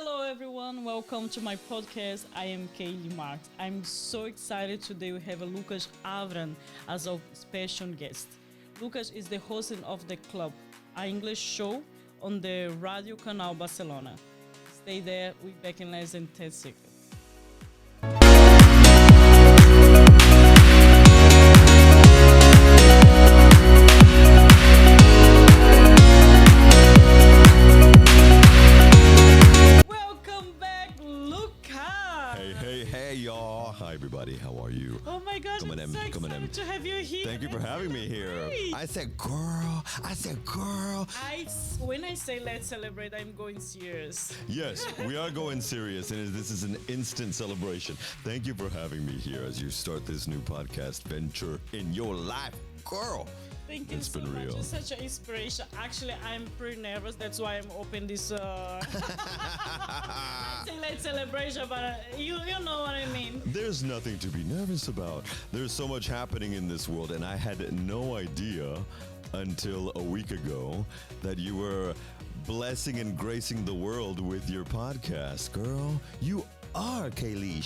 Hello, everyone. Welcome to my podcast. I am Keilley Marks. I'm so excited today. We have Lucas Avram as our special guest. Lucas is the host of The Club, an English show on the Radio Kanal Barcelona. Stay there. We'll be back in less than 10 seconds. Everybody, how are you? Oh my gosh, I'm so excited to have you here. Thank you for having me here. I said girl. When I say let's celebrate, I'm going serious. Yes, we are going serious, and this is an instant celebration. Thank you for having me here as you start this new podcast venture in your life, girl. Thank you so much. It's such an inspiration. Actually, I'm pretty nervous. That's why I'm open this let's celebration, but you know what I mean. There's nothing to be nervous about. There's so much happening in this world, and I had no idea until a week ago that you were blessing and gracing the world with your podcast, girl. You are Keilley.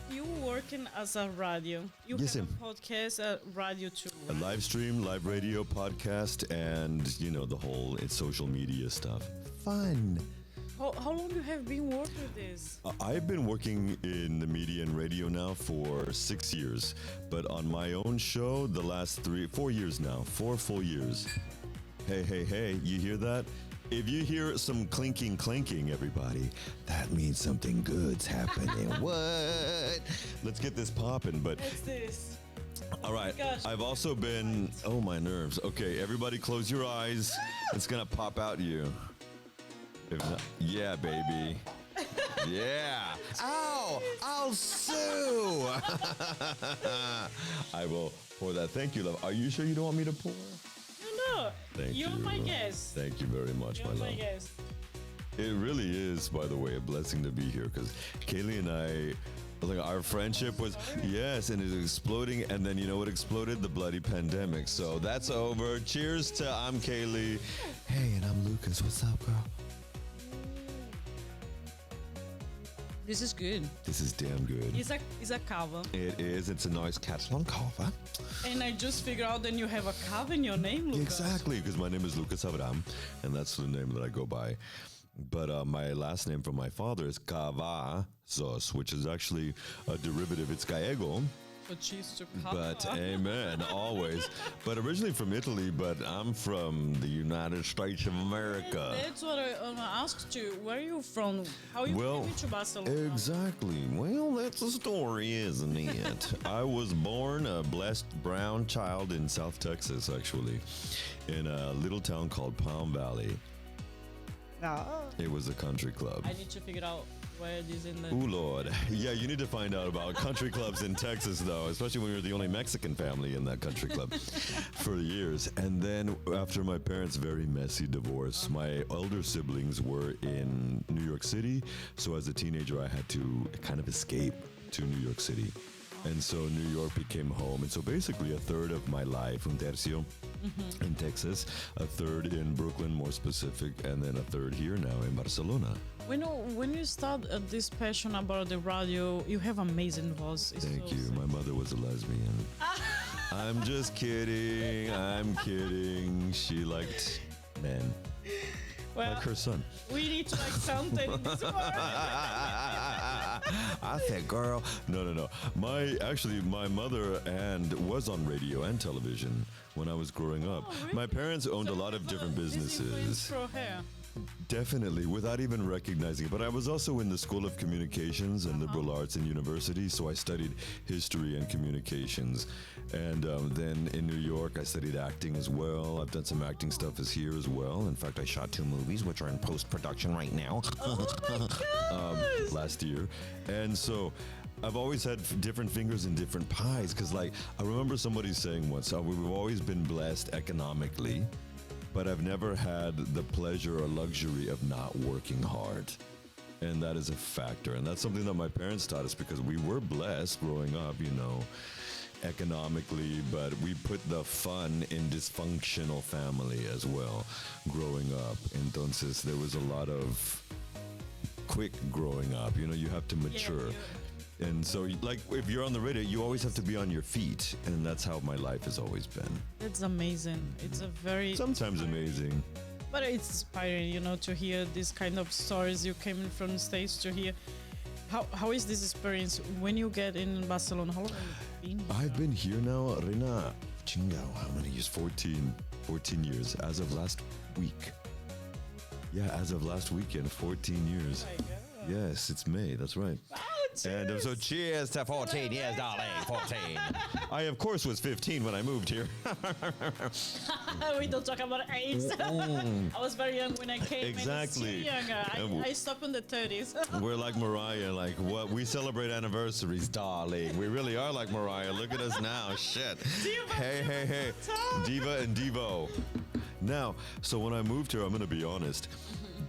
You working as a radio. You yes, have a podcast, a radio too, right? A live stream, live radio, podcast, and the whole social media stuff. Fun. How long you have been working with this? I've been working in the media and radio now for 6 years, but on my own show, the last 4 years now, 4 full years. Hey, you hear that? If you hear some clinking, everybody, that means something good's happening. What? Let's get this popping, but... What's this? All right, Gosh. I've also been... Oh, my nerves. Okay, everybody close your eyes. It's gonna pop out you. If not, yeah, baby. Yeah. Ow! I'll sue! I will pour that. Thank you, love. Are you sure you don't want me to pour? No. Thank you. You're my guest. Thank you very much, You're my love. my guest. It really is, by the way, a blessing to be here because Keilley and I, our friendship was, yes, and it's exploding. And then you know what exploded? The bloody pandemic. So that's over. Cheers to I'm Keilley. Hey, and I'm Lucas. What's up, girl? This is good. This is damn good. It's a cover. It is. It's a nice Catalan cover. And I just figured out that you have a cover in your name, Lucas. Exactly, because my name is Lucas Avram, and that's the name that I go by. But my last name from my father is Cavazos, which is actually a derivative. It's Gallego. So cheese to cover. But amen, always. But originally from Italy, but I'm from the United States of America. That's what I asked you. Where are you from? How you came to Barcelona? Exactly. Well, that's a story, isn't it? I was born a blessed brown child in South Texas, actually, in a little town called Palm Valley. It was a country club. I need to figure out where it is in the... Ooh, Lord. Yeah, you need to find out about country clubs in Texas, though, especially when you're the only Mexican family in that country club for years. And then after my parents' very messy divorce, my elder siblings were in New York City. So as a teenager, I had to kind of escape to New York City. And so New York became home. And so basically a third of my life, un tercio, in Texas, a third in Brooklyn, more specific, and then a third here now in Barcelona. When you start this passion about the radio, you have amazing voice. Thank you. My mother was a lesbian. I'm just kidding. I'm kidding. She liked men. Well, like her son. We need to like something in this world. I said, girl. No. My mother was on radio and television when I was growing up. Oh, really? My parents owned a lot of different businesses. For her. Definitely, without even recognizing it. But I was also in the School of Communications and Liberal Arts and University, so I studied history and communications. And then in New York, I studied acting as well. I've done some acting stuff here as well. In fact, I shot 2 movies, which are in post-production right now. Oh my gosh. Last year. And so I've always had different fingers in different pies, because I remember somebody saying once, we've always been blessed economically, but I've never had the pleasure or luxury of not working hard. And that is a factor. And that's something that my parents taught us, because we were blessed growing up, economically, but we put the fun in dysfunctional family as well growing up. Entonces there was a lot of quick growing up. You know, you have to mature. And so, like, if you're on the radio, you always have to be on your feet. And that's how my life has always been. It's amazing. It's a very... Sometimes amazing. But it's inspiring, you know, to hear these kind of stories. You came in from the States to hear. How is this experience when you get in Barcelona? How long have you been here? I've been here now, Rina, how many years? 14 years as of last week. Yeah, as of last weekend, 14 years. Oh my God. Yes, it's May, that's right. And so cheers to 14 years, darling, 14. I, of course, was 15 when I moved here. We don't talk about age. I was very young when I came. Exactly. And younger. I stopped in the 30s. We're like Mariah, like what? We celebrate anniversaries, darling. We really are like Mariah. Look at us now. Shit. Diva, Hey. Diva and Devo. Now, so when I moved here, I'm going to be honest,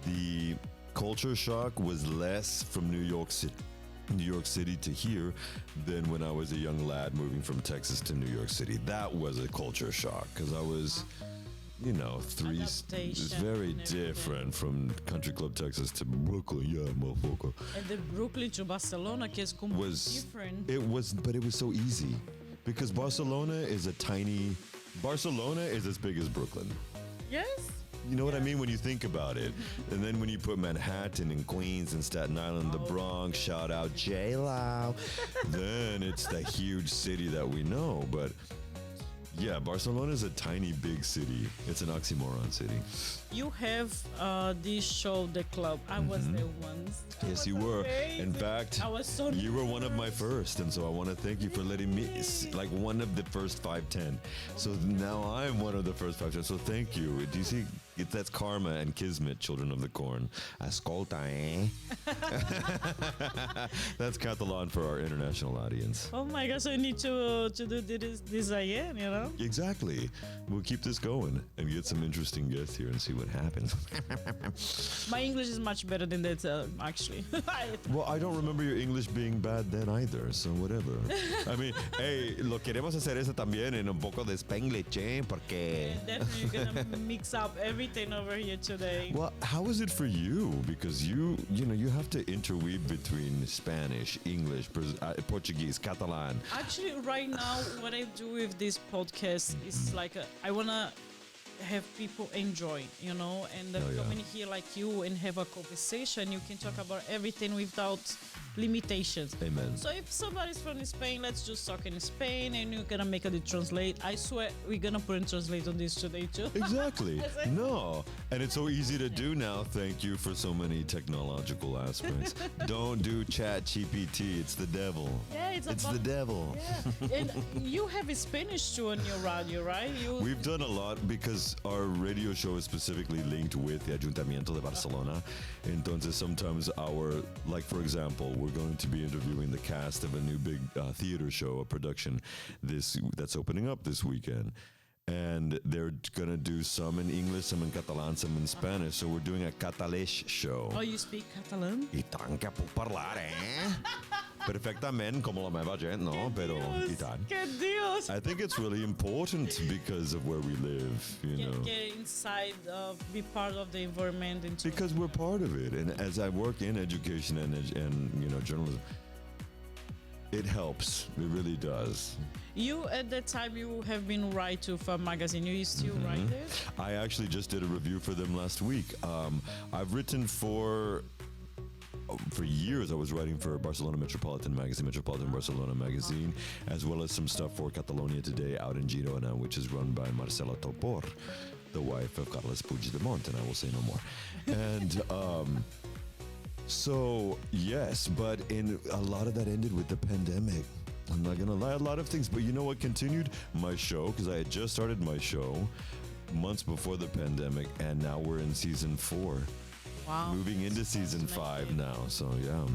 the culture shock was less from New York City to here than when I was a young lad moving from Texas to New York City. That was a culture shock because I was, you know, it's very different from Country Club Texas to Brooklyn. Yeah, motherfucker. And the Brooklyn to Barcelona is completely different. But it was so easy because Barcelona is as big as Brooklyn. Yes. You know what I mean when you think about it. And then when you put Manhattan and Queens and Staten Island, the Bronx, shout out J-Lo, then it's the huge city that we know. But yeah, Barcelona is a tiny, big city. It's an oxymoron city. You have this show, The Club. I was there once. Yes, you were. Amazing. In fact, I was so you were one of my first, and so I want to thank you for letting me, like one of the first 5-10. So now I'm one of the first 5-10. So thank you. Do you see? That's karma and kismet, children of the corn. Ascolta, eh? That's Catalan for our international audience. Oh my gosh, I need to do this again, you know? Exactly. We'll keep this going and get some interesting guests here and see what happens. My English is much better than that, actually. Well, I don't remember your English being bad then either, so whatever. I mean, hey, lo queremos hacer eso también en un poco de Spanglish, ¿eh? Porque... Definitely gonna mix up everything over here today. Well, how is it for you? Because you have to interweave between Spanish, English, Portuguese, Catalan. Actually, right now, what I do with this podcast is like I wanna have people enjoy, you know, and come in here like you and have a conversation. You can talk about everything without limitations. Amen. So if somebody's from Spain, let's just talk in Spain and you're gonna make it translate. I swear we're gonna put in translate on this today too. Exactly. No. And it's so easy to do now. Thank you for so many technological aspects. Don't do Chat GPT. It's the devil. Yeah, it's the devil. Yeah. And you have a Spanish too on your radio, right? We've done a lot because our radio show is specifically linked with the Ayuntamiento de Barcelona. Entonces sometimes like for example, we're going to be interviewing the cast of a new big theater show, a production that's opening up this weekend. And they're going to do some in English, some in Catalan, some in Spanish. So we're doing a Catalèche show. Oh, you speak Catalan? I tant que puc parlar, eh? Perfectament, com la meva gent, no? Però, i tant. Que Dios! I think it's really important because of where we live, you know. Get inside, be part of the environment. Because we're part of it. And as I work in education and journalism, it helps. It really does. You, at that time, you have been writer for a magazine. You still write it? I actually just did a review for them last week. I've written for years. I was writing for Barcelona Metropolitan Magazine, Metropolitan Barcelona Magazine, as well as some stuff for Catalonia Today out in Girona, which is run by Marcela Topor, the wife of Carles Puigdemont, and I will say no more. And so, yes, but a lot of that ended with the pandemic. I'm not going to lie, a lot of things. But you know what continued? My show, because I had just started my show months before the pandemic, and now we're in season 4. Wow. Moving into season 5 now, so yeah.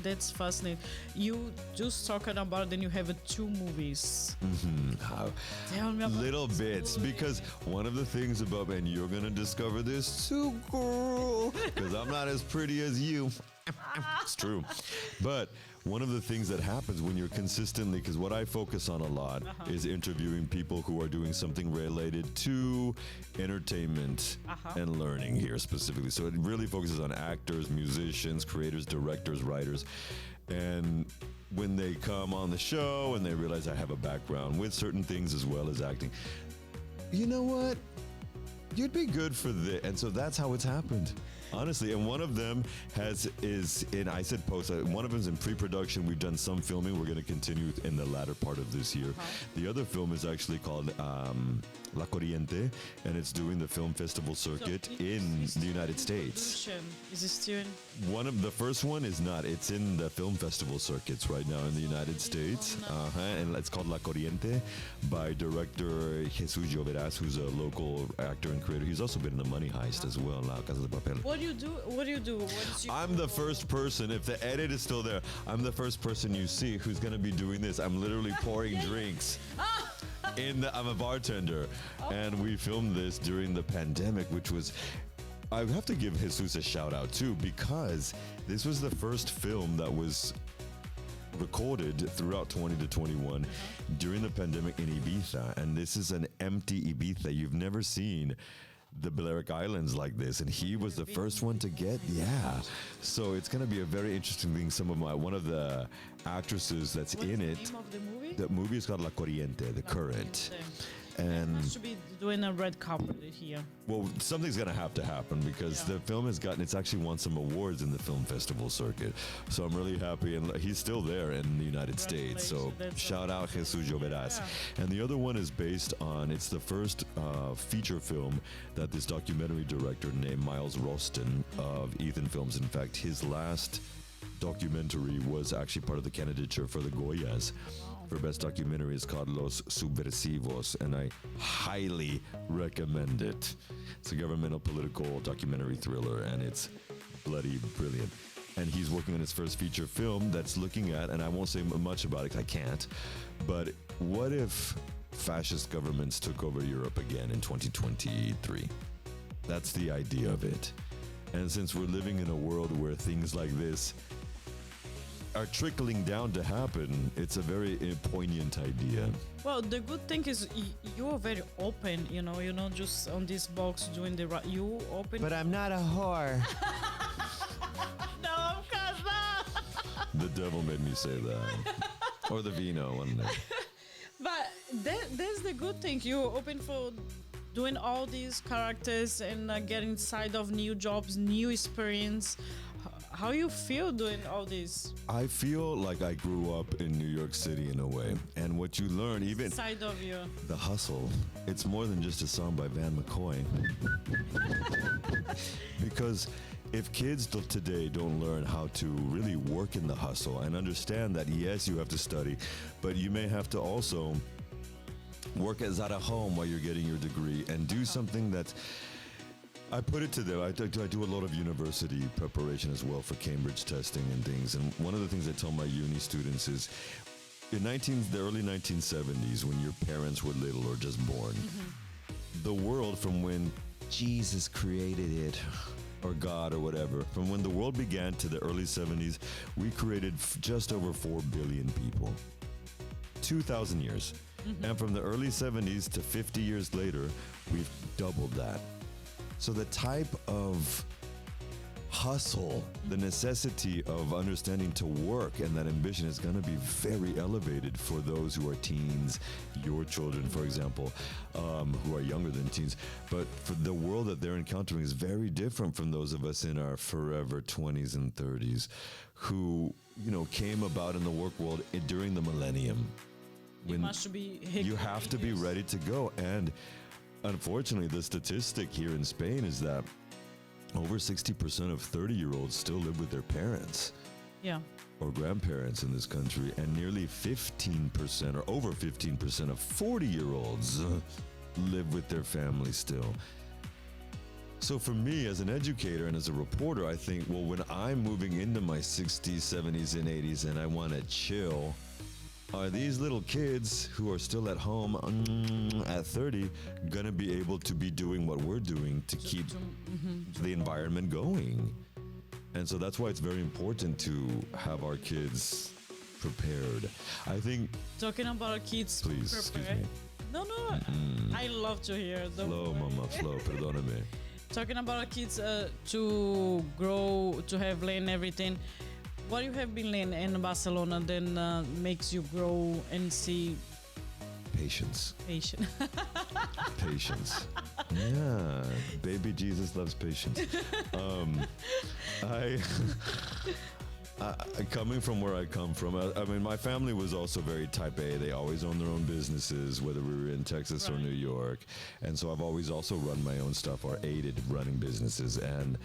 That's fascinating. You just talking about then you have 2 movies. Tell me about little bits, because one of the things about, and you're going to discover this too, girl, because I'm not as pretty as you. It's true. But one of the things that happens when you're consistently, because what I focus on a lot is interviewing people who are doing something related to entertainment and learning here specifically. So it really focuses on actors, musicians, creators, directors, writers. And when they come on the show and they realize I have a background with certain things as well as acting, you know what? You'd be good for this. And so that's how it's happened. Honestly, and one of them is in, I said post, one of them is in pre-production. We've done some filming. We're going to continue in the latter part of this year. The other film is actually called La Corriente, and it's doing the film festival circuit in the United States. Is it still One of the first one is not. It's in the film festival circuits right now in the United States. And it's called La Corriente by director Jesus Lloveras, who's a local actor and creator. He's also been in The Money Heist as well, La Casa de Papel. What do you do? What do you do? I'm the first person, if the edit is still there, I'm the first person you see who's going to be doing this. I'm literally pouring drinks. I'm a bartender. And we filmed this during the pandemic, which was, I have to give Jesus a shout out too, because this was the first film that was recorded throughout 20 to 21 during the pandemic in Ibiza. And this is an empty Ibiza. You've never seen the Balearic Islands like this, and he was the first one to get, so it's going to be a very interesting thing. One of the actresses that's in it, the name of the movie? The movie is called La Corriente, the current. And I should be doing a red carpet here. Well, something's going to happen because the film it's actually won some awards in the film festival circuit. So I'm really happy. And he's still there in the United States. So shout out Jesus Lloveras. And the other one is based on, it's the first feature film that this documentary director named Miles Roston of Ethan Films. In fact, his last documentary was actually part of the candidature for the Goyas. For Best Documentary is called Los Subversivos, and I highly recommend it. It's a governmental political documentary thriller, and it's bloody brilliant. And he's working on his first feature film that's looking at, and I won't say much about it 'cause I can't, but what if fascist governments took over Europe again in 2023? That's the idea of it. And since we're living in a world where things like this are trickling down to happen, it's a very poignant idea. Well, the good thing is you are very open, you're not just on this box doing you open. But I'm not a whore. No, of course not. The devil made me say that. Or the vino, one day. But that's the good thing. You're open for doing all these characters and getting inside of new jobs, new experience. How you feel doing all this? I feel like I grew up in New York City in a way. And what you learn, even side of you, the hustle, it's more than just a song by Van McCoy. Because if kids today don't learn how to really work in the hustle and understand that, yes, you have to study, but you may have to also work as at a home while you're getting your degree and do something that's, I put it to them. I do a lot of university preparation as well for Cambridge testing and things. And one of the things I tell my uni students is, in the early 1970s, when your parents were little or just born, the world from when Jesus created it, or God or whatever, from when the world began to the early 70s, we created just over 4 billion people. 2,000 years. And from the early 70s to 50 years later, we've doubled that. So the type of hustle, the necessity of understanding to work and that ambition is going to be very elevated for those who are teens, your children, for example, who are younger than teens. But for the world that they're encountering is very different from those of us in our forever 20s and 30s who, came about in the work world during the millennium. When you have to be ready to go. And unfortunately, the statistic here in Spain is that over 60% of 30-year-olds still live with their parents. Yeah. Or grandparents in this country, and nearly 15% or over 15% of 40-year-olds live with their family still. So for me as an educator and as a reporter, I think, well, when I'm moving into my 60s, 70s, and 80s and I want to chill, are these little kids who are still at home at 30 going to be able to be doing what we're doing to keep the environment going? And so that's why it's very important to have our kids prepared. I think. Talking about our kids. Please, excuse me. No. I love to hear. Flow, mama, flow. Perdóname. Talking about our kids to grow, to have learned everything. What you have been learning in Barcelona then makes you grow and see patience. Patience. Yeah, baby Jesus loves patience. I coming from where I come from, I mean, my family was also very type A. They always owned their own businesses, whether we were in Texas or New York. And so I've always also run my own stuff or aided running businesses. And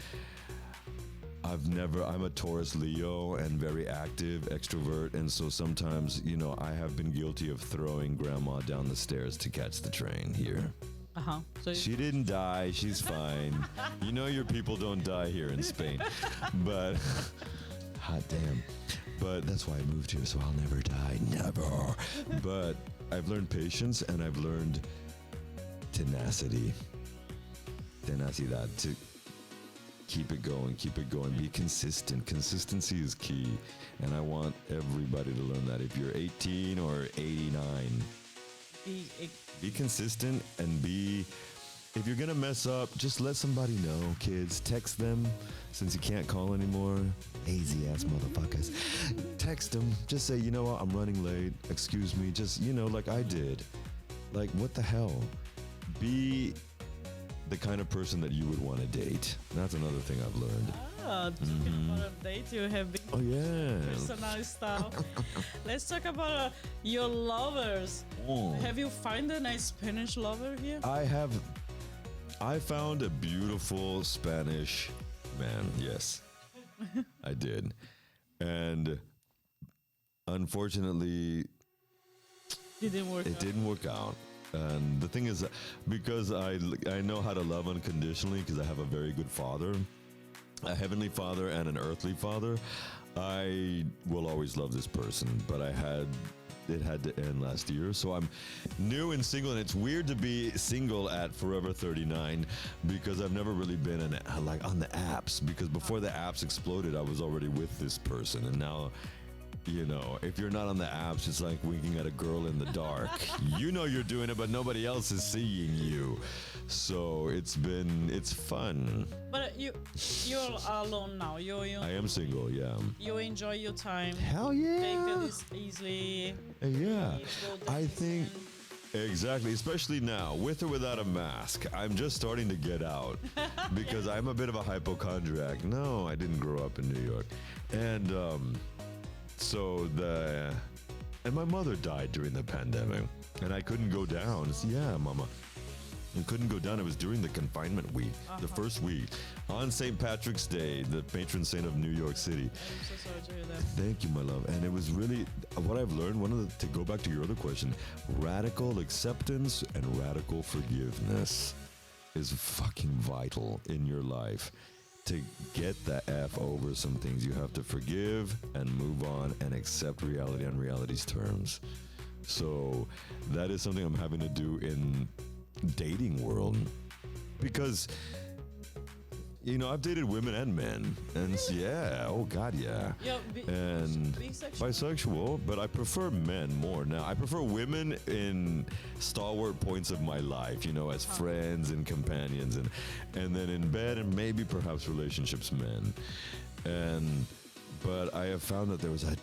I'm a Taurus Leo and very active, extrovert. And so sometimes, I have been guilty of throwing grandma down the stairs to catch the train here. So she didn't die. She's fine. Your people don't die here in Spain. But, hot damn. But that's why I moved here, so I'll never die. Never. But I've learned patience and I've learned tenacity. Tenacidad. To keep it going, be consistent. Consistency is key. And I want everybody to learn that. If you're 18 or 89, be consistent and if you're gonna mess up, just let somebody know, kids. Text them, since you can't call anymore. Lazy ass motherfuckers. Text them, just say, you know what, I'm running late, excuse me, just, like I did. Like, what the hell? Be the kind of person that you would want to date. That's another thing I've learned. Talking about a date, you have been personal stuff. Let's talk about your lovers. Have you found a nice Spanish lover here? I found a beautiful Spanish man. Yes, I did. And unfortunately, it didn't work out. And the thing is, because I know how to love unconditionally, because I have a very good father, a heavenly father and an earthly father, I will always love this person. But it had to end last year. So I'm new and single, and it's weird to be single at Forever 39 because I've never really been on the apps, because before the apps exploded, I was already with this person. And now, if you're not on the apps, it's like winking at a girl in the dark. You're doing it, but nobody else is seeing you. So it's fun. But you're alone now. I am single, yeah. You enjoy your time. Hell yeah. Take this easily. Yeah. I think, exactly, especially now, with or without a mask. I'm just starting to get out because I'm a bit of a hypochondriac. No, I didn't grow up in New York. And, and my mother died during the pandemic, and I couldn't go down. Yeah, mama. I couldn't go down. It was during the confinement week, the first week, on St. Patrick's Day, the patron saint of New York City. I'm so sorry to hear that. Thank you, my love. And it was really, what I've learned, to go back to your other question, radical acceptance and radical forgiveness is fucking vital in your life. To get the F over some things, you have to forgive and move on and accept reality on reality's terms. So that is something I'm having to do in dating world, because I've dated women and men, and yeah, oh god, yeah, and bisexual, but I prefer men more now. I prefer women in stalwart points of my life, as friends and companions, and then in bed and maybe perhaps relationships, men. But I have found that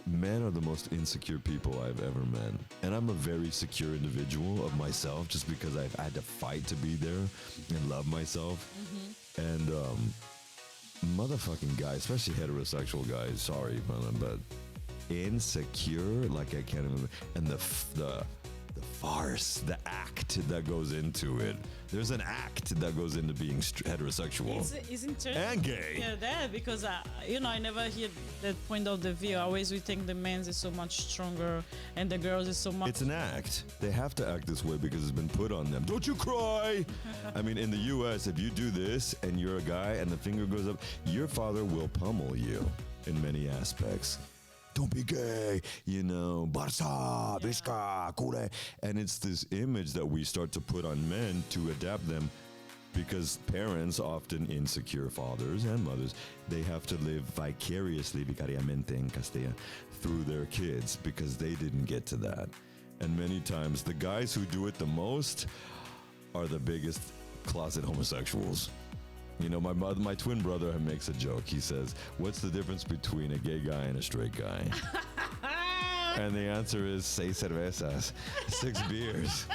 men are the most insecure people I've ever met. And I'm a very secure individual of myself, just because I've had to fight to be there and love myself. And motherfucking guys, especially heterosexual guys, sorry, but insecure, like I can't even. And the farce, the act that goes into it. There's an act that goes into being heterosexual. Isn't it? And gay. Yeah, that, because, I never hear that point of the view. I always we think the men's is so much stronger and the girls is so much... It's an act. They have to act this way because it's been put on them. Don't you cry! I mean, in the U.S., if you do this and you're a guy and the finger goes up, your father will pummel you in many aspects. Don't be gay, Barça, Visca, Cure. And it's this image that we start to put on men to adapt them because parents, often insecure fathers and mothers, they have to live vicariously, vicariamente in Castilla, through their kids because they didn't get to that. And many times the guys who do it the most are the biggest closet homosexuals. You know, my twin brother makes a joke. He says, "What's the difference between a gay guy and a straight guy?" And the answer is 6 cervezas, 6 beers,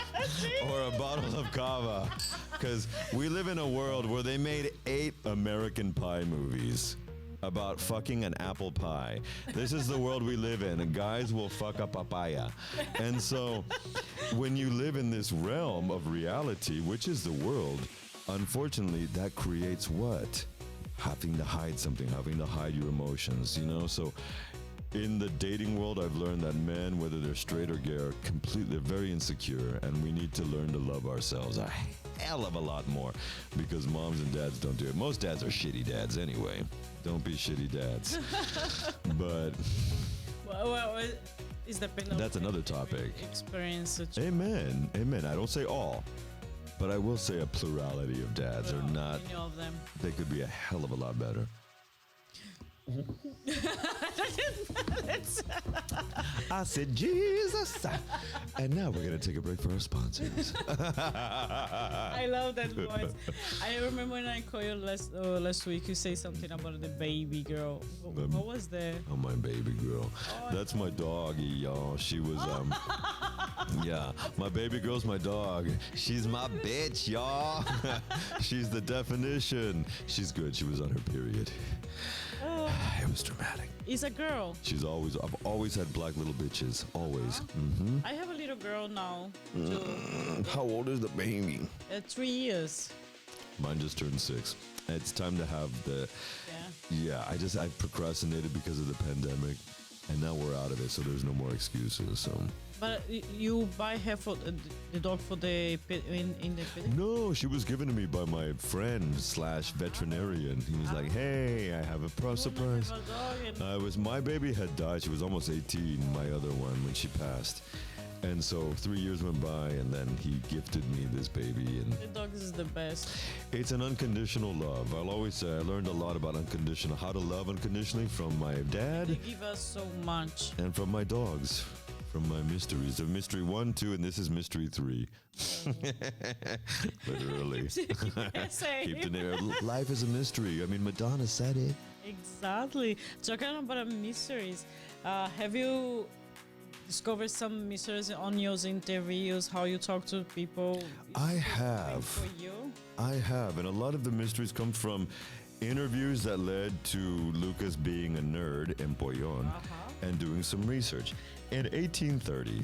or a bottle of cava. Because we live in a world where they made 8 American Pie movies about fucking an apple pie. This is the world we live in, and guys will fuck a papaya. And so when you live in this realm of reality, which is the world, unfortunately, that creates what? Having to hide something, having to hide your emotions, you know? So in the dating world, I've learned that men, whether they're straight or gay, are completely very insecure, and we need to learn to love ourselves a hell of a lot more because moms and dads don't do it. Most dads are shitty dads anyway. Don't be shitty dads. But well, it's depending. That's another topic. Experience. Amen. Amen. I don't say all, but I will say a plurality of dads are not. Many of them. They could be a hell of a lot better. I said Jesus. And now we're going to take a break for our sponsors. I love that voice. I remember when I called you last week, you say something about the baby girl. What was that? Oh, my baby girl. That's my doggy, y'all. She was, yeah, my baby girl's my dog. She's my bitch, y'all. She's the definition. She's good. She was on her period. It was dramatic. It's a girl. I've always had black little bitches. Always. Mm-hmm. I have a little girl now. How old is the baby? 3 years. Mine just turned 6. It's time to have the... Yeah, I procrastinated because of the pandemic, and now we're out of it, so there's no more excuses, so... But you buy her for the dog for the in the pit? No, she was given to me by my friend / veterinarian. He was like, "Hey, I have a surprise." My baby had died. She was almost 18, my other one, when she passed. And so 3 years went by, and then he gifted me this baby. And the dog is the best. It's an unconditional love. I'll always say I learned a lot about how to love unconditionally from my dad. They give us so much. And from my dogs. From my mysteries. Of mystery 1, 2, and this is mystery 3. Literally. Keep the name. Life is a mystery. I mean, Madonna said it. Exactly. Talking about mysteries, have you discovered some mysteries on your interviews, how you talk to people? I have. For you? I have. And a lot of the mysteries come from interviews that led to Lucas being a nerd in Pollon and doing some research. In 1830,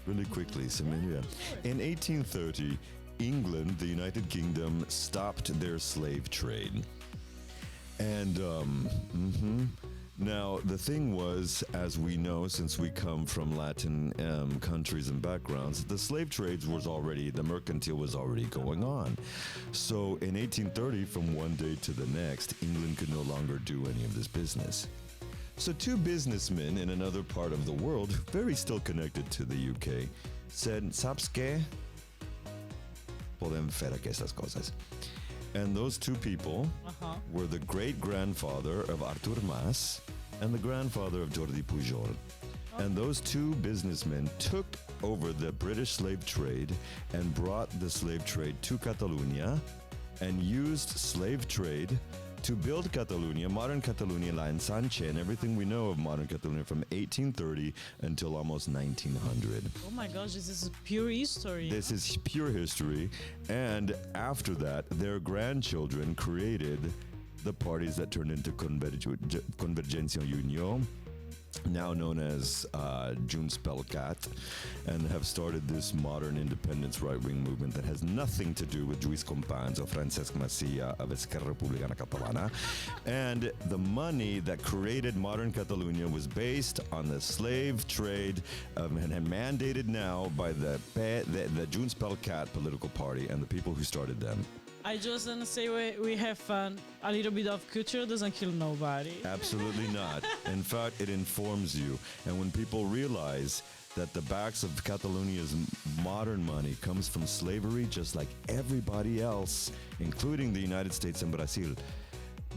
really quickly, in 1830, England, the United Kingdom, stopped their slave trade. And now the thing was, as we know, since we come from Latin countries and backgrounds, the slave trades the mercantile was already going on. So in 1830, from one day to the next, England could no longer do any of this business. So 2 businessmen in another part of the world, very still connected to the UK, said, "Sabes qué? Podemos hacer estas cosas." And those 2 people were the great-grandfather of Artur Mas and the grandfather of Jordi Pujol. And those 2 businessmen took over the British slave trade and brought the slave trade to Catalonia and used slave trade to build Catalonia, modern Catalonia, La Ensanche, and everything we know of modern Catalonia from 1830 until almost 1900. Oh my gosh, this is pure history. This is pure history. And after that, their grandchildren created the parties that turned into Convergencia i Unió, now known as Junts pel Cat, and have started this modern independence right-wing movement that has nothing to do with Lluís Companys or Francesc Macià of Esquerra Republicana Catalana. And the money that created modern Catalonia was based on the slave trade and mandated now by the Junts pel Cat political party and the people who started them. I just want to say we have fun. A little bit of culture doesn't kill nobody. Absolutely not. In fact, it informs you. And when people realize that the backs of Catalonia's modern money comes from slavery, just like everybody else, including the United States and Brazil.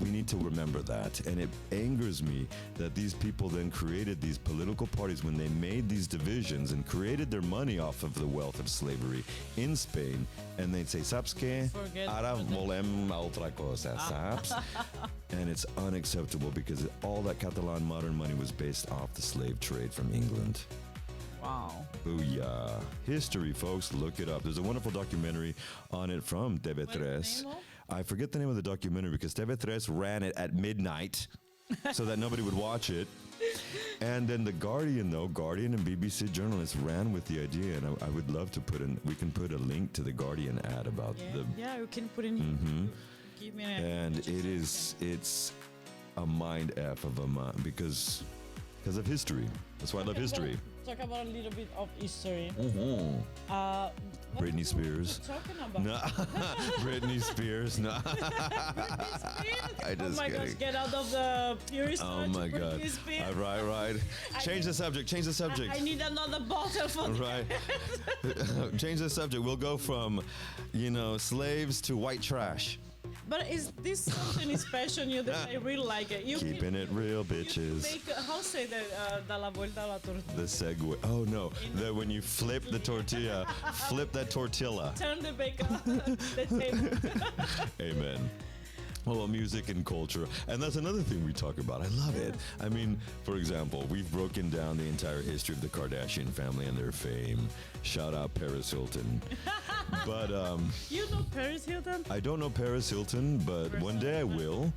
We need to remember that. And it angers me that these people then created these political parties when they made these divisions and created their money off of the wealth of slavery in Spain. And they'd say, "Sabes qué? Ahora volem a outra cosa, sabes?" And it's unacceptable because all that Catalan modern money was based off the slave trade from England. Wow. Booyah. History, folks. Look it up. There's a wonderful documentary on it from TV3. I forget the name of the documentary because TV3 ran it at midnight so that nobody would watch it. And then the Guardian and BBC journalists ran with the idea, and I would love to we can put a link to the Guardian ad about Yeah, you can put in give me and it's a mind F of a mind because of history. That's why I love history. Talk about a little bit of history. Britney Spears. Talking about? No. Britney Spears. No. I just oh my kidding. gosh, get out of the purist. Oh my God. Right. Change the subject. I need another bottle for Right. Change the subject. We'll go from, slaves to white trash. But is this something special in you that I really like it? Keeping it real, bitches. How say that? Da la vuelta a la tortilla. The segue. Oh no, when you flip the tortilla, flip that tortilla. Turn the bacon, the table. Amen. Well, music and culture. And that's another thing we talk about. I love it. I mean, for example, we've broken down the entire history of the Kardashian family and their fame. Shout out Paris Hilton. But you know Paris Hilton? I don't know Paris Hilton, but one day I will.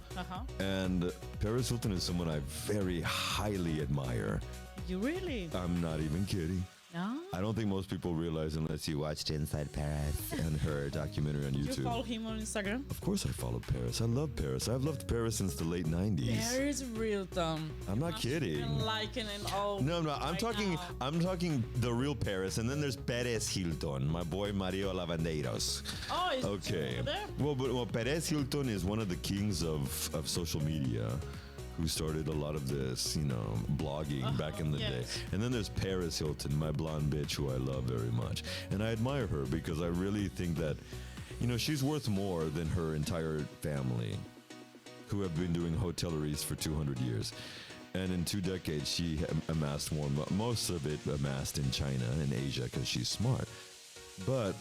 And Paris Hilton is someone I very highly admire. You really? I'm not even kidding. No? I don't think most people realize unless you watched Inside Paris and her documentary on YouTube. You follow him on Instagram? Of course I follow Paris. I love Paris. I've loved Paris since the late 90s. Paris Hilton. I'm not kidding. Liking it all. No. I'm talking the real Paris, and then there's Perez Hilton, my boy Mario Lavandeiros. Oh, is okay. There? Well, Perez Hilton is one of the kings of social media, who started a lot of this, blogging back in the day. And then there's Paris Hilton, my blonde bitch who I love very much. And I admire her because I really think that, she's worth more than her entire family, who have been doing hoteleries for 200 years. And in 2 decades, she amassed more, most of it amassed in China and Asia because she's smart. But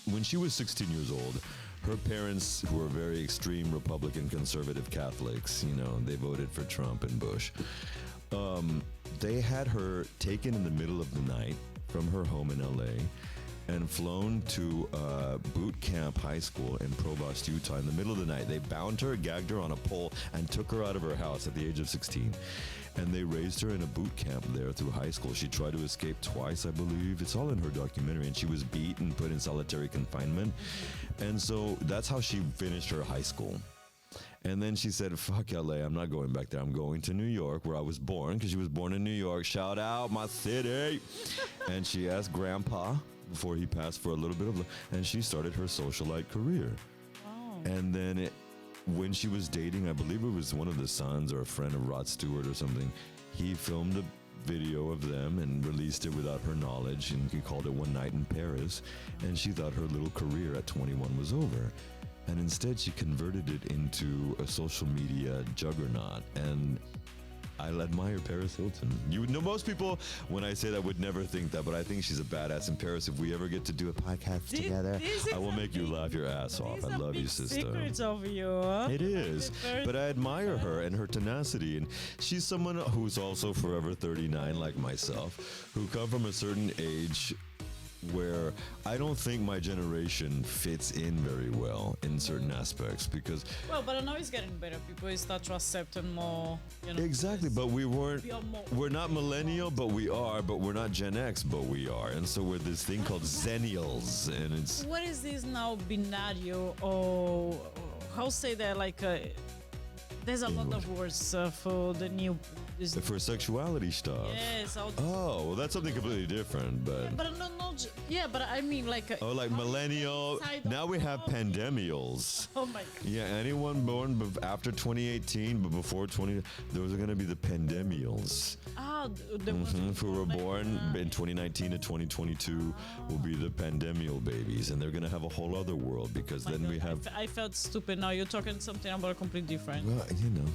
when she was 16 years old, her parents, who were very extreme Republican conservative Catholics, they voted for Trump and Bush. They had her taken in the middle of the night from her home in LA and flown to boot camp high school in Provost, Utah in the middle of the night. They bound her, gagged her on a pole, and took her out of her house at the age of 16. And they raised her in a boot camp there through high school. She tried to escape twice, I believe. It's all in her documentary. And she was beaten, put in solitary confinement. And so that's how she finished her high school. And then she said, fuck LA, I'm not going back there. I'm going to New York, where I was born, because she was born in New York. Shout out my city. And she asked Grandpa before he passed for a little bit of, and she started her socialite career. Oh. And then when she was dating, I believe it was one of the sons or a friend of Rod Stewart or something, he filmed a video of them and released it without her knowledge, and he called it One Night in Paris, and she thought her little career at 21 was over. And instead she converted it into a social media juggernaut, and I admire Paris Hilton. Most people, when I say that, would never think that, but I think she's a badass in Paris. If we ever get to do a podcast together, I will make you laugh your ass off. I love you, sister. Secrets of you. It is, but I admire her and her tenacity, and she's someone who's also forever 39, like myself, who come from a certain age where I don't think my generation fits in very well in certain aspects because... Well, but I know it's getting better. People start to accept and more, Exactly, but we're not millennial, but we're not Gen X, but we are. And so we're this thing called Zennials, and it's... What is this now, binario, or how say that, there's a lot of words for the new... For sexuality stuff. Yes. Oh, well, that's something completely different, but... But I mean millennial. Now we have pandemials. Oh my God. Yeah, anyone born after 2018, but before 20... Those are going to be the pandemials. the ones Who were like, born in 2019 to 2022 will be the pandemial babies, and they're gonna have a whole other world because then we have. I felt stupid. Now you're talking something about completely different. Well,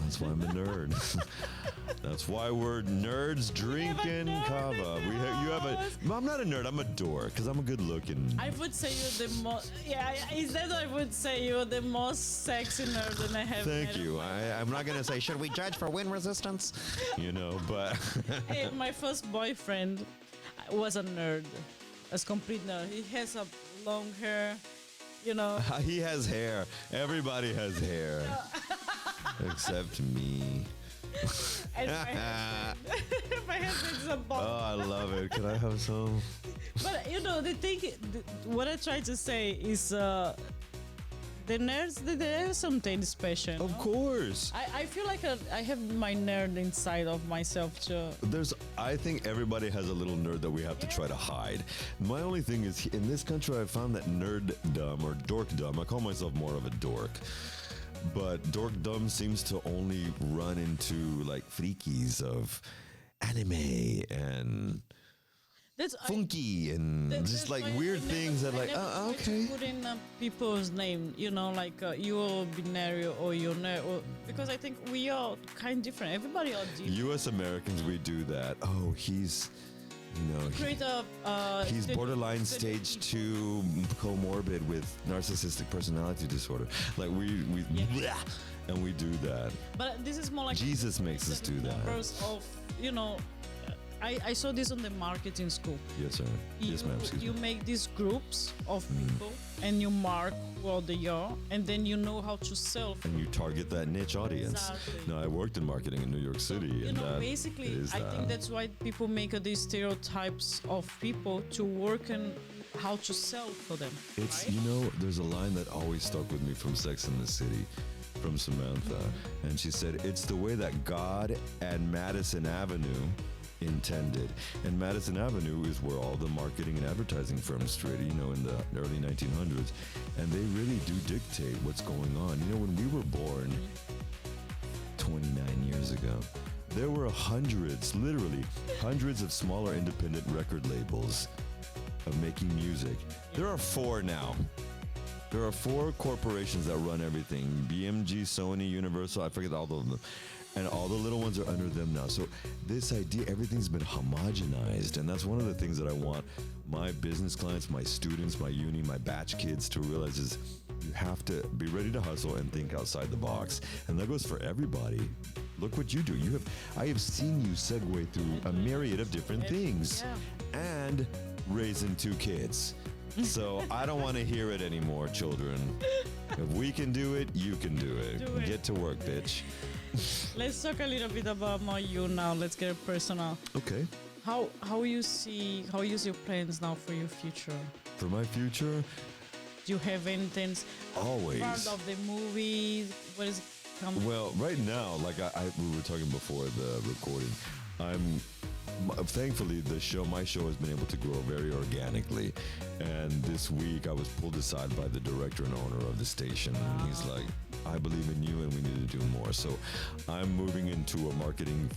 that's why I'm a nerd. That's why we're nerds drinking kava. You have a. I'm not a nerd. I'm a dork because I'm a good looking. I would say you're the most. Yeah, instead I would say you're the most sexy nerd that I have. Thank you. I'm not gonna say should we judge for wind resistance, but. Hey, my first boyfriend was a nerd, a complete nerd. He has a long hair, He has hair. Everybody has hair, except me. And my husband's a bald. Oh, I love it. Can I have some? But the thing, what I try to say is, the nerds, they have something special. Of course. I feel like I have my nerd inside of myself too. I think everybody has a little nerd that we have to try to hide. My only thing is, in this country, I found that nerddom or dorkdom, I call myself more of a dork. But dorkdom seems to only run into like freakies of anime and funky and just like weird things that like, okay. Put in people's name, like you're binary or you're nerd, because I think we are kind of different. Everybody are different. U.S. Americans, we do that. Oh, he's. He's borderline stage 2 comorbid with narcissistic personality disorder. Like we and we do that. But this is more like Jesus makes us do that. Of I saw this on the marketing school. Yes, sir. Yes, ma'am. You make these groups of people and you mark what they are, and then you know how to sell. And you target that niche audience. Exactly. Now, I worked in marketing in New York City. Basically, I think that's why people make these stereotypes of people to work and how to sell for them. It's, right? There's a line that always stuck with me from Sex and the City, from Samantha. And she said, it's the way that God and Madison Avenue intended. And Madison Avenue is where all the marketing and advertising firms traded, in the early 1900s. And they really do dictate what's going on. When we were born 29 years ago, there were literally hundreds of smaller independent record labels of making music. There are 4 now. There are 4 corporations that run everything. BMG, Sony, Universal, I forget all of them. And all the little ones are under them now. So this idea, everything's been homogenized. And that's one of the things that I want my business clients, my students, my uni, my batch kids to realize is you have to be ready to hustle and think outside the box. And that goes for everybody. Look what you do. I have seen you segue through a myriad of different things and raising 2 kids. So I don't want to hear it anymore, children. If we can do it, you can do it. Get to work, bitch. Let's talk a little bit about you now. Let's get personal. Okay. How you see your plans now for your future? For my future? Do you have anything? Always. Part of the movie? What is coming? Well, right now, like we were talking before the recording, thankfully my show has been able to grow very organically. And this week I was pulled aside by the director and owner of the station. And he's like, I believe in you and we need to do more. So I'm moving into a marketing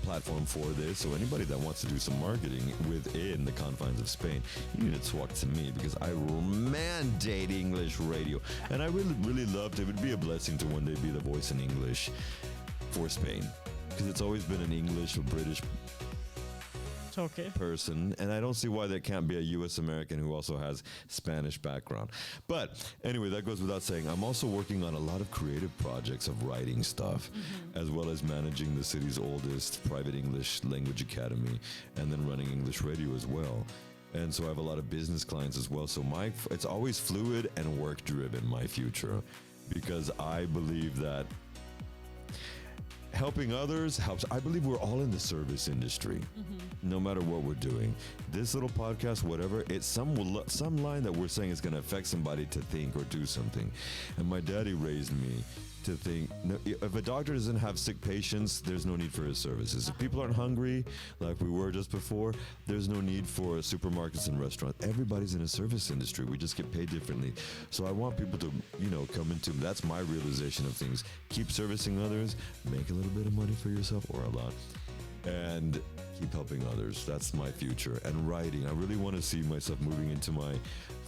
platform for this. So anybody that wants to do some marketing within the confines of Spain, you need to talk to me because I mandate English radio. And I really, really loved it. It would be a blessing to one day be the voice in English for Spain. Because it's always been an English or British person, and I don't see why there can't be a U.S. American who also has Spanish background. But anyway, that goes without saying. I'm also working on a lot of creative projects of writing stuff, as well as managing the city's oldest private English language academy, and then running English radio as well. And so I have a lot of business clients as well. So it's always fluid and work driven, my future, because I believe that helping others helps. I believe we're all in the service industry, no matter what we're doing. This little podcast, whatever, it's some line that we're saying is going to affect somebody to think or do something. And my daddy raised me to think, no, if a doctor doesn't have sick patients, there's no need for his services. If people aren't hungry, like we were just before, there's no need for supermarkets and restaurants. Everybody's in a service industry. We just get paid differently. So I want people to, come into, that's my realization of things. Keep servicing others, make a little bit of money for yourself or a lot. And keep helping others. That's my future. And writing. I really want to see myself moving into my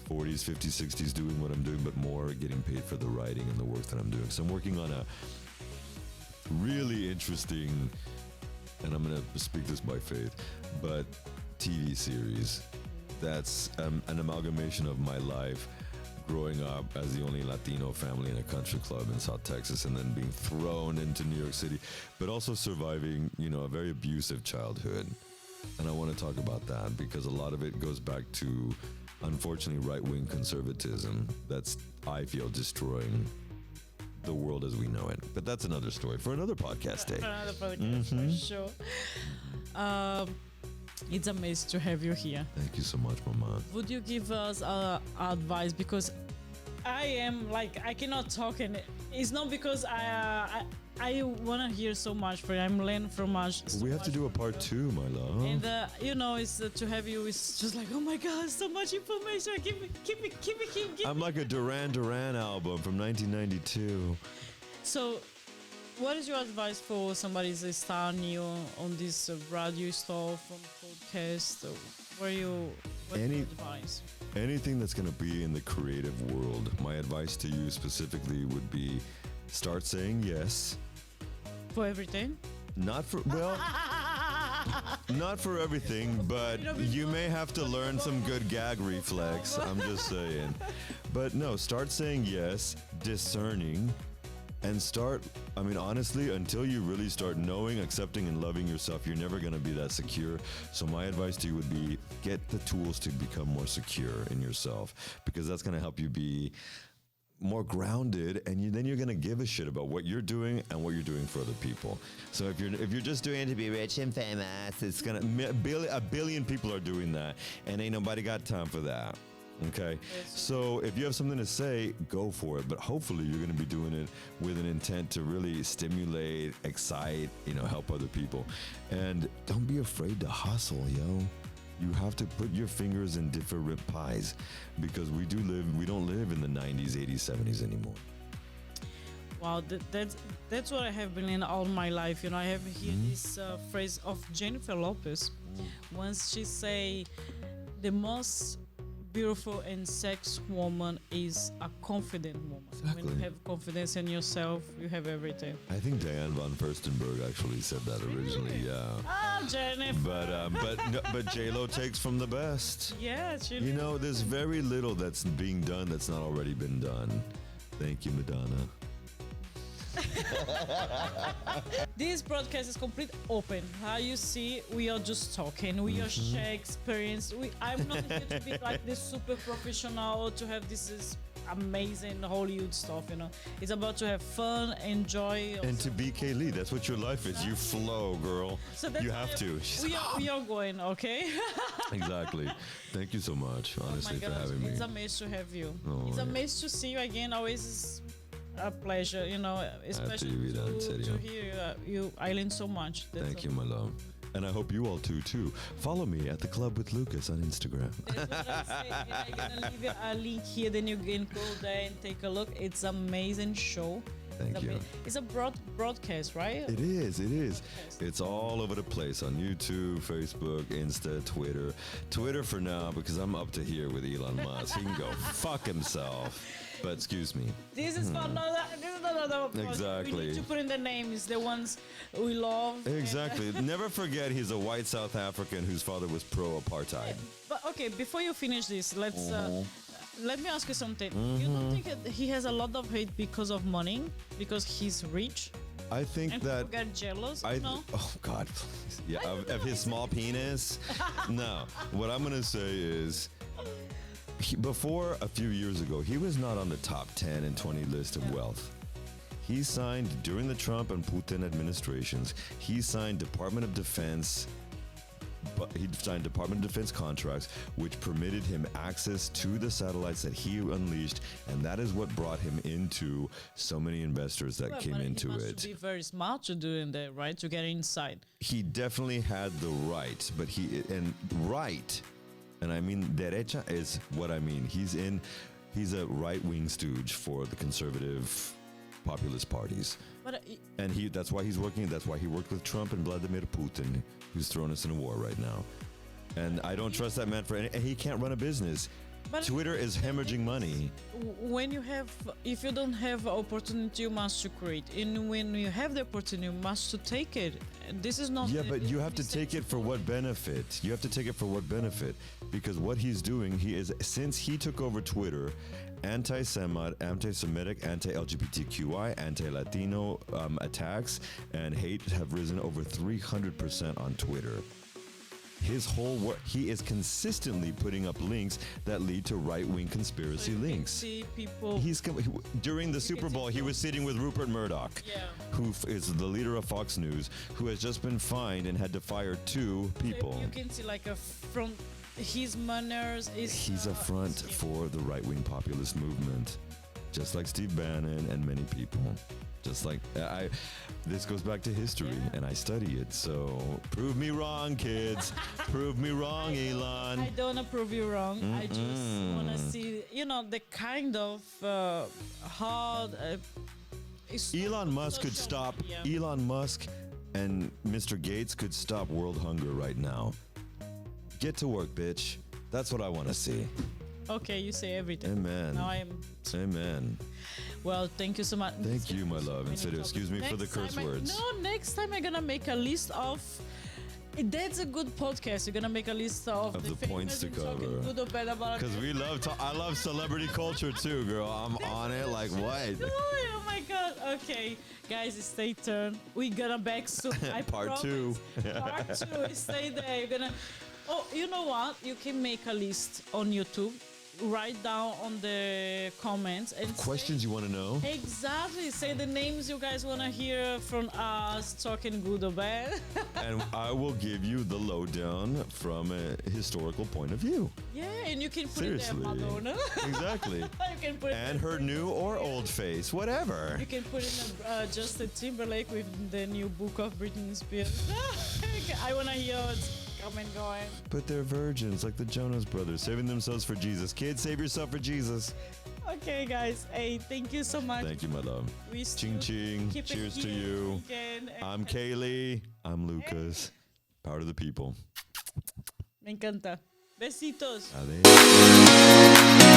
40s, 50s, 60s, doing what I'm doing, but more getting paid for the writing and the work that I'm doing. So I'm working on a really interesting, and I'm going to speak this by faith, but TV series that's an amalgamation of my life growing up as the only Latino family in a country club in South Texas, and then being thrown into New York City, but also surviving, a very abusive childhood. And I want to talk about that because a lot of it goes back to, unfortunately, right-wing conservatism that's, I feel, destroying the world as we know it. But that's another story for another podcast day. Another podcast, for sure. It's amazing to have you here. Thank you so much, Mama. Would you give us advice? Because I am I cannot talk, and it's not because I want to hear so much from you. I'm learning from much. So we have to do a part 2, my love. And it's to have you. It's just like, oh my God, so much information. Keep it. I'm like a Duran Duran album from 1992. So, what is your advice for somebody that's starting new on this radio stuff, on podcast? What's your advice? Anything that's going to be in the creative world, my advice to you specifically would be start saying yes. For everything? Not for everything, but you may have to learn some good gag reflex. I'm just saying. But no, start saying yes, discerning. And honestly, until you really start knowing, accepting, and loving yourself, you're never going to be that secure. So my advice to you would be get the tools to become more secure in yourself, because that's going to help you be more grounded, and then you're going to give a shit about what you're doing and what you're doing for other people. So if you're just doing it to be rich and famous, it's going to a billion people are doing that, and ain't nobody got time for that. Okay, so if you have something to say, go for it. But hopefully you're going to be doing it with an intent to really stimulate, excite, help other people. And don't be afraid to hustle, yo. You have to put your fingers in different pies, because we don't live in the 90s, 80s, 70s anymore. Wow, that's what I have been in all my life. I have heard this phrase of Jennifer Lopez. Once she say, the most beautiful and sex woman is a confident woman. Exactly. When you have confidence in yourself, you have everything. I think Diane von Furstenberg actually said that originally. Yeah. Ah, Jennifer. But J-Lo takes from the best. Yeah, she. There's very little that's being done that's not already been done. Thank you, Madonna. This broadcast is complete open. How you see, we are just talking. We are share experience. I'm not here to be like this super professional, to have this amazing Hollywood stuff. It's about to have fun, enjoy, and to be Keilley. That's what your life is. You flow, girl. So that's you have to. We are going, okay? Exactly. Thank you so much, honestly, for having me. It's amazing to have you. Oh, it's amazing to see you again. Always is a pleasure, especially to hear you. I learned so much. Thank you, my love. And I hope you all too. Follow me at The Club with Lucas on Instagram. That's what I say. I'm going to leave a link here, then you can go there and take a look. It's an amazing show. Thank you. It's a broadcast, right? It is. It's all over the place on YouTube, Facebook, Insta, Twitter. Twitter for now, because I'm up to here with Elon Musk. He can go fuck himself. But excuse me. This is for another. Exactly. We need to put in the names, the ones we love. Exactly. Never forget he's a white South African whose father was pro-apartheid. But okay, before you finish this, let me ask you something. You don't think that he has a lot of hate because of money, because he's rich? I think and that people get jealous. Oh God, please. Yeah, of his small penis. No, what I'm gonna say is, before a few years ago, he was not on the top 10 and 20 list of wealth. He signed during the Trump and Putin administrations. He signed Department of Defense. But he signed Department of Defense contracts, which permitted him access to the satellites that he unleashed, and that is what brought him into so many investors that came into it. He must be very smart to doing that, right? To get inside. He definitely had the right, but and I mean derecha is what I mean. He's a right-wing stooge for the conservative populist parties. But And that's why he's working. That's why he worked with Trump and Vladimir Putin, who's throwing us in a war right now. And I don't trust that man for any. And he can't run a business. But Twitter is hemorrhaging money. when you have, if you don't have opportunity, you must to create. And when you have the opportunity, you must to take it. And this is not. Yeah, but you have to take it for what benefit? You have to take it for what benefit? Because what he's doing, since he took over Twitter, anti-Semitic, anti-LGBTQI, anti-Latino attacks and hate have risen over 300% on Twitter. His whole work, he is consistently putting up links that lead to right-wing conspiracy links. See people. During the Super Bowl, he was sitting with Rupert Murdoch, who is the leader of Fox News, who has just been fined and had to fire 2 people. You can see like a front. His manners is. He's a front for the right-wing populist movement, just like Steve Bannon and many people. Just like this goes back to history, and I study it. So prove me wrong, kids. Prove me wrong, Elon. I don't approve you wrong. I just want to see, the kind of hard. Elon Musk could stop. Elon Musk and Mr. Gates could stop world hunger right now. Get to work, bitch. That's what I want to see. Okay, you say everything. Amen. Now I am. Amen. Well, thank you so much. Thank you, my love. And excuse me for the curse words. Next time I'm gonna make a list of. That's a good podcast. You're gonna make a list of the points to cover. Good or bad about. Because I love celebrity culture too, girl. I'm on it. Like what? Oh my God. Okay, guys, stay tuned. We're gonna back soon. I Part promise. 2. Part 2. Stay there. You're gonna. Oh, you know what? You can make a list on YouTube. Write down on the comments and questions you want to know. Exactly. Say the names you guys want to hear from us, talking good or bad. And I will give you the lowdown from a historical point of view. Yeah, and you can put Seriously. it there, Madonna. Exactly. You can put and her new or old face, whatever. You can put in Justin Timberlake with the new book of Britney Spears. I want to hear what's coming going. But they're virgins, like the Jonas Brothers, saving themselves for Jesus. Kids, save yourself for Jesus. Okay, guys. Hey, thank you so much. Thank you, my love. Ching ching. Cheers to you. I'm Keilley. I'm Lucas. Power to the people. Me encanta. Besitos. Adiós.